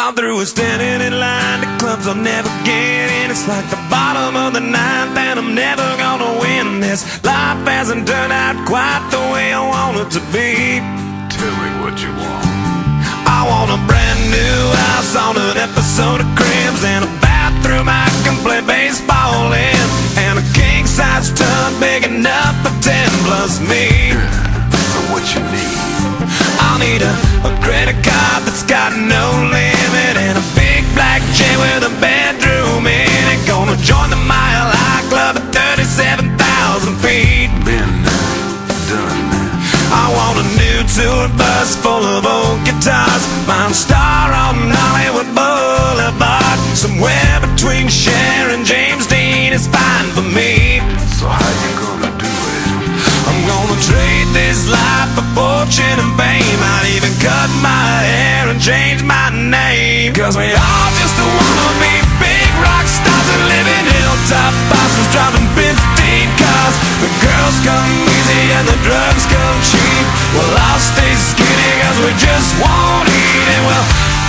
I'm through with standing in line to clubs I'll never get in. It's like the bottom of the ninth and I'm never gonna win this. Life hasn't turned out quite the way I want it to be. Tell me what you want. I want a brand new house on an episode of Cribs, and a bathroom I can play baseball in, and a king-size tub big enough for 10 plus me. So what you need? I'll need a credit card that's got no limit, and a big black jet with a bedroom in it. Gonna join the Mile High Club at 37,000 feet. Been done. I want a new tour bus full of old guitars, mine star on Hollywood Boulevard. Somewhere between Cher and James Dean is fine for me. So how you gonna do it? I'm gonna trade this life for fortune and fame. I'd even cut my hair and change my name, 'cause we all just wanna be big rock stars and live in hilltop bosses, driving 15 cars. The girls come easy and the drugs come cheap. Well, I'll stay skinny 'cause we just won't eat, and we'll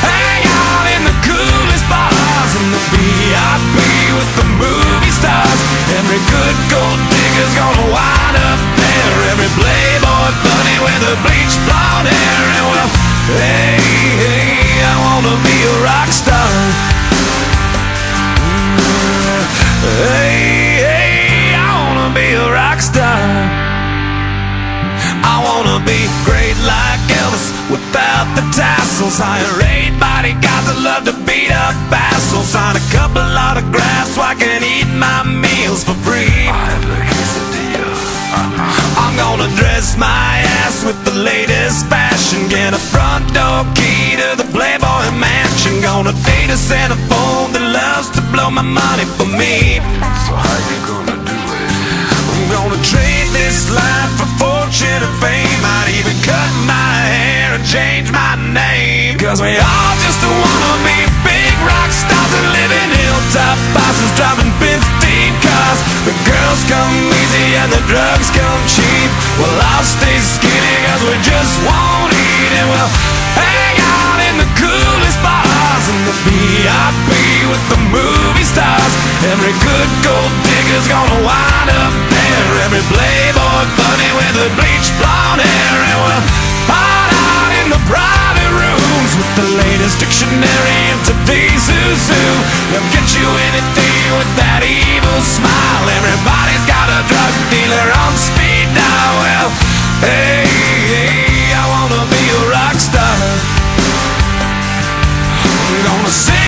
hang out in the coolest bars and the VIP with the movie stars. Every good gold digger's gonna wind up there, every playboy bunny with a bleached blonde hair. And well, hey, hey, I wanna be a rock star. Hey, hey, I wanna be a rock star. I wanna be great like Elvis without the tassels. Hire 8 bodyguards that love to beat up assholes. Sign a couple autographs so I can eat my meals for free. I have a quesadilla. I'm gonna dress my ass with the latest fashion, get a front door key to the Playboy Mansion. Gonna date a centerfold that loves to blow my money for me. So how you gonna do it? I'm gonna trade this life for fortune and fame. I'd even cut my hair and change my name, 'cause we all just wanna be big rock stars and live in hilltop bosses, driving 15 cars. The girls come easy and the drugs come cheap. Well, I'll stay skinny 'cause we just won't eat, and we'll hang out in the coolest bars and the VIP with the movie stars. Every good gold digger's gonna wind up there, every playboy bunny with a bleached blonde hair. And we'll hide out in the private rooms with the latest dictionary of today's who's who. They'll get you anything with that evil smile. Everybody's got a drug dealer on speed dial. Well, hey, hey, I wanna be a rock star. I'm gonna sing